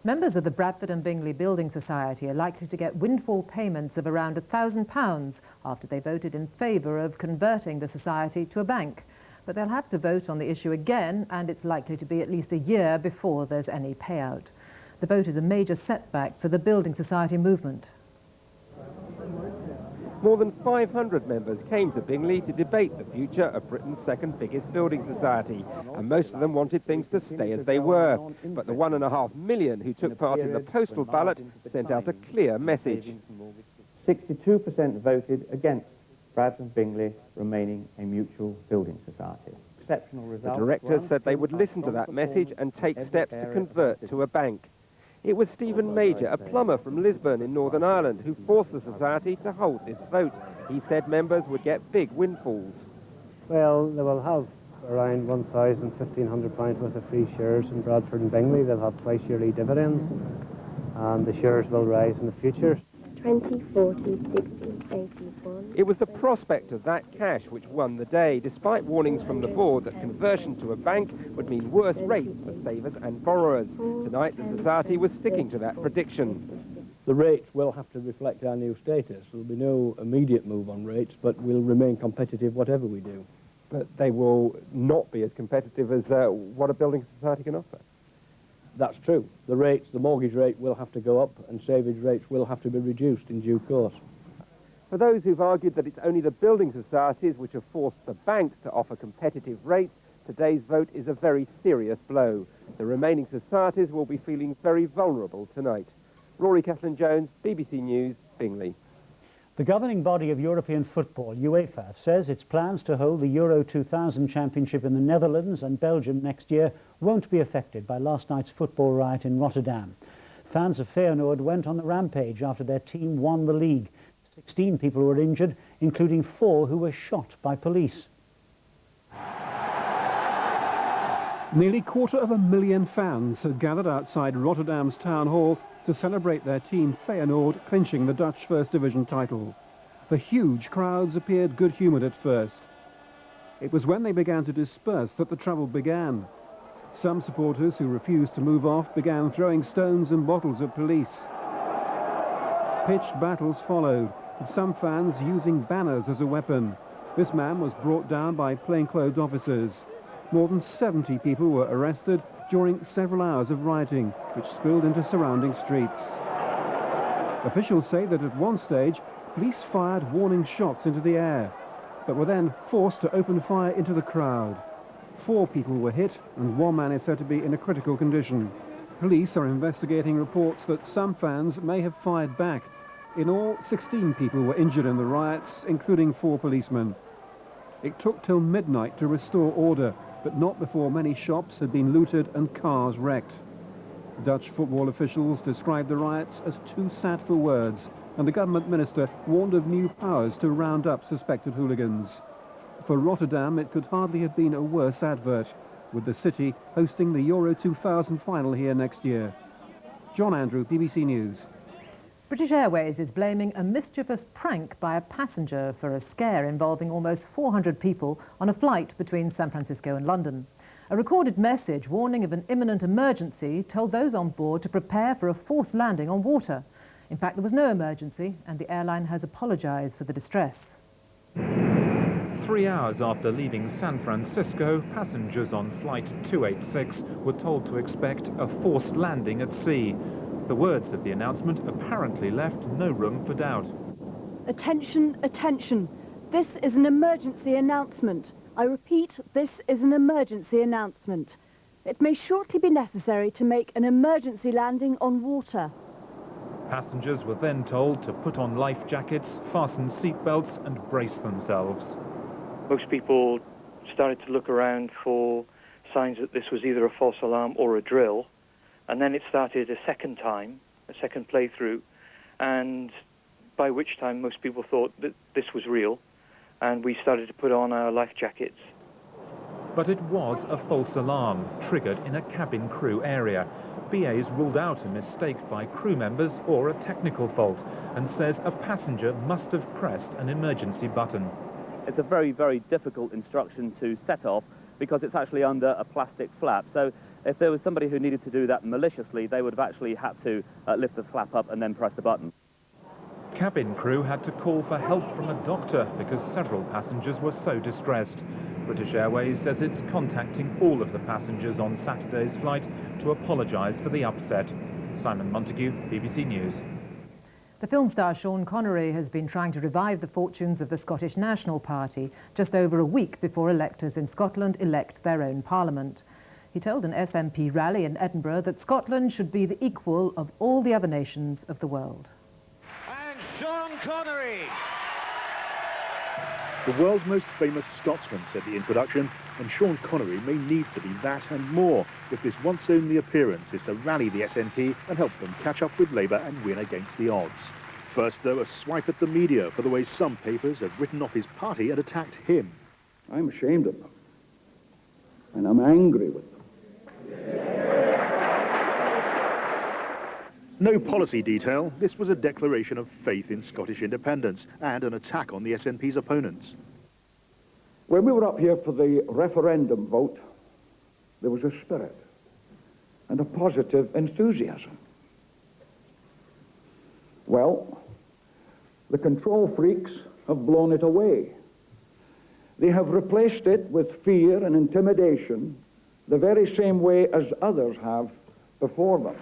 Members of the Bradford and Bingley Building Society are likely to get windfall payments of around £1,000 after they voted in favour of converting the society to a bank. But they'll have to vote on the issue again, and it's likely to be at least a year before there's any payout. The vote is a major setback for the Building Society movement. More than 500 members came to Bingley to debate the future of Britain's second biggest building society, and most of them wanted things to stay as they were. But the 1.5 million who took part in the postal ballot sent out a clear message. 62% voted against Bradford and Bingley remaining a mutual building society. Exceptional results. The directors said they would listen to that message and take steps to convert to a bank. It was Stephen Major, a plumber from Lisburn in Northern Ireland, who forced the society to hold this vote. He said members would get big windfalls. Well, they will have around £1,500 worth of free shares in Bradford and Bingley. They'll have twice yearly dividends, and the shares will rise in the future. 20, 40, 60, 81. It was the prospect of that cash which won the day, despite warnings from the board that conversion to a bank would mean worse rates for savers and borrowers. Tonight, the society was sticking to that prediction. The rates will have to reflect our new status. There will be no immediate move on rates, but we'll remain competitive whatever we do. But they will not be as competitive as what a building society can offer. That's true. The rates, the mortgage rate will have to go up, and savings rates will have to be reduced in due course. For those who've argued that it's only the building societies which have forced the banks to offer competitive rates, today's vote is a very serious blow. The remaining societies will be feeling very vulnerable tonight. Rory Kathleen-Jones, BBC News, Bingley. The governing body of European football, UEFA, says its plans to hold the Euro 2000 Championship in the Netherlands and Belgium next year won't be affected by last night's football riot in Rotterdam. Fans of Feyenoord went on the rampage after their team won the league. 16 people were injured, including 4 who were shot by police. Nearly 250,000 fans had gathered outside Rotterdam's town hall to celebrate their team Feyenoord clinching the Dutch First Division title. The huge crowds appeared good-humoured at first. It was when they began to disperse that the trouble began. Some supporters who refused to move off began throwing stones and bottles at police. Pitched battles followed, with some fans using banners as a weapon. This man was brought down by plainclothes officers. More than 70 people were arrested during several hours of rioting, which spilled into surrounding streets. Officials say that at one stage, police fired warning shots into the air, but were then forced to open fire into the crowd. 4 people were hit, and 1 man is said to be in a critical condition. Police are investigating reports that some fans may have fired back. In all, 16 people were injured in the riots, including 4 policemen. It took till midnight to restore order, but not before many shops had been looted and cars wrecked. Dutch football officials described the riots as too sad for words, and the government minister warned of new powers to round up suspected hooligans. For Rotterdam, it could hardly have been a worse advert, with the city hosting the Euro 2000 final here next year. John Andrew, BBC News. British Airways is blaming a mischievous prank by a passenger for a scare involving almost 400 people on a flight between San Francisco and London. A recorded message warning of an imminent emergency told those on board to prepare for a forced landing on water. In fact, there was no emergency, and the airline has apologized for the distress. 3 hours after leaving San Francisco, passengers on Flight 286 were told to expect a forced landing at sea. The words of the announcement apparently left no room for doubt. Attention, attention. This is an emergency announcement. I repeat, this is an emergency announcement. It may shortly be necessary to make an emergency landing on water. Passengers were then told to put on life jackets, fasten seatbelts and brace themselves. Most people started to look around for signs that this was either a false alarm or a drill. And then it started a second time, a second playthrough, and by which time most people thought that this was real, and we started to put on our life jackets. But it was a false alarm, triggered in a cabin crew area. BA's ruled out a mistake by crew members or a technical fault, and says a passenger must have pressed an emergency button. It's a very, very difficult instruction to set off because it's actually under a plastic flap. So If there was somebody who needed to do that maliciously, they would have actually had to lift the flap up and then press the button. Cabin crew had to call for help from a doctor because several passengers were so distressed. British Airways says it's contacting all of the passengers on Saturday's flight to apologise for the upset. Simon Montague, BBC News. The film star Sean Connery has been trying to revive the fortunes of the Scottish National Party just over a week before electors in Scotland elect their own parliament. He told an SNP rally in Edinburgh that Scotland should be the equal of all the other nations of the world. And Sean Connery! The world's most famous Scotsman, said the introduction, and Sean Connery may need to be that and more if this once-only appearance is to rally the SNP and help them catch up with Labour and win against the odds. First, though, a swipe at the media for the way some papers have written off his party and attacked him. I'm ashamed of them, and I'm angry with them. No policy detail, this was a declaration of faith in Scottish independence and an attack on the SNP's opponents. When we were up here for the referendum vote, there was a spirit and a positive enthusiasm. Well, the control freaks have blown it away. They have replaced it with fear and intimidation the very same way as others have before them.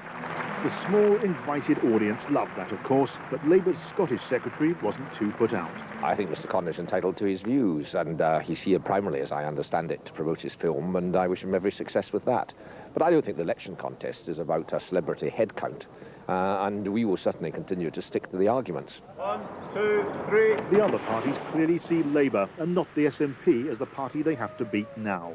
The small, invited audience loved that, of course, but Labour's Scottish secretary wasn't too put out. I think Mr Connery is entitled to his views, and he's here primarily, as I understand it, to promote his film, and I wish him every success with that. But I don't think the election contest is about a celebrity head count, and we will certainly continue to stick to the arguments. 1, 2, 3. The other parties clearly see Labour and not the SNP as the party they have to beat now.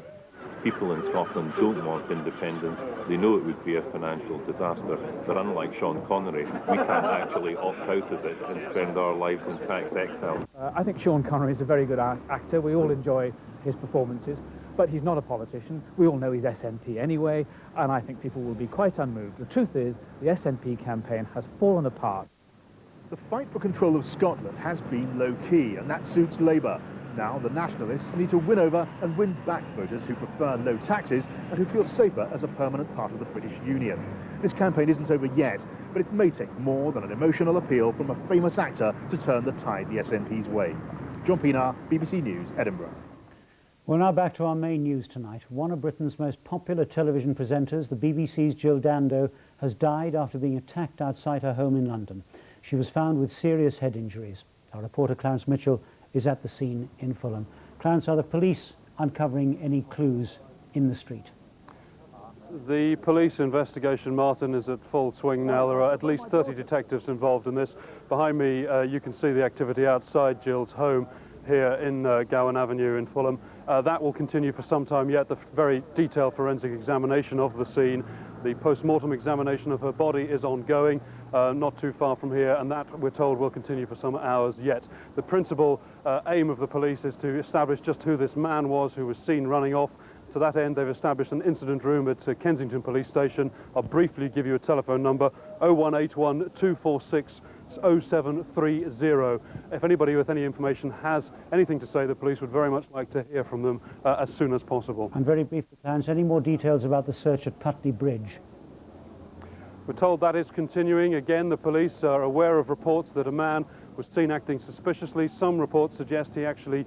People in Scotland don't want independence. They know it would be a financial disaster. But unlike Sean Connery, we can't actually opt out of it and spend our lives in tax exile. I think Sean Connery is a very good actor. We all enjoy his performances, but he's not a politician. We all know he's SNP anyway, and I think people will be quite unmoved. The truth is, the SNP campaign has fallen apart. The fight for control of Scotland has been low-key, and that suits Labour. Now the nationalists need to win over and win back voters who prefer no taxes and who feel safer as a permanent part of the British Union. This campaign isn't over yet, but it may take more than an emotional appeal from a famous actor to turn the tide the SNP's way. John Pienaar, BBC News, Edinburgh. Well, now back to our main news tonight. One of Britain's most popular television presenters, the BBC's Jill Dando, has died after being attacked outside her home in London. She was found with serious head injuries. Our reporter Clarence Mitchell is at the scene in Fulham. Clarence, are the police uncovering any clues in the street? The police investigation, Martin, is at full swing now. There are at least 30 detectives involved in this. Behind me, you can see the activity outside Jill's home here in Gowan Avenue in Fulham. That will continue for some time yet. The very detailed forensic examination of the scene, the post-mortem examination of her body is ongoing. Not too far from here, and that, we're told, will continue for some hours yet. The principal aim of the police is to establish just who this man was who was seen running off. To that end, they've established an incident room at Kensington Police Station. I'll briefly give you a telephone number, 0181 246 0730. If anybody with any information has anything to say, the police would very much like to hear from them as soon as possible. And very briefly, Clarence, any more details about the search at Putney Bridge? We're told that is continuing. Again, the police are aware of reports that a man was seen acting suspiciously. Some reports suggest he actually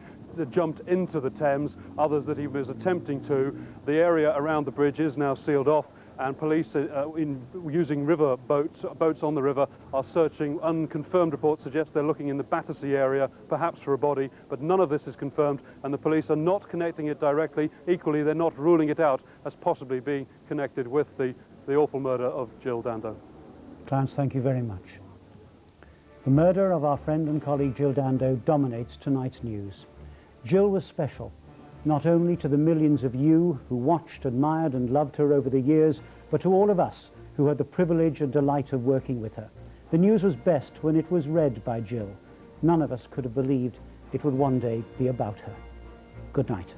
jumped into the Thames, others that he was attempting to. The area around the bridge is now sealed off, and police, using river boats on the river, are searching. Unconfirmed reports suggest they're looking in the Battersea area, perhaps for a body, but none of this is confirmed, and the police are not connecting it directly. Equally, they're not ruling it out as possibly being connected with the awful murder of Jill Dando. Clarence, thank you very much. The murder of our friend and colleague Jill Dando dominates tonight's news. Jill was special, not only to the millions of you who watched, admired and loved her over the years, but to all of us who had the privilege and delight of working with her. The news was best when it was read by Jill. None of us could have believed it would one day be about her. Good night.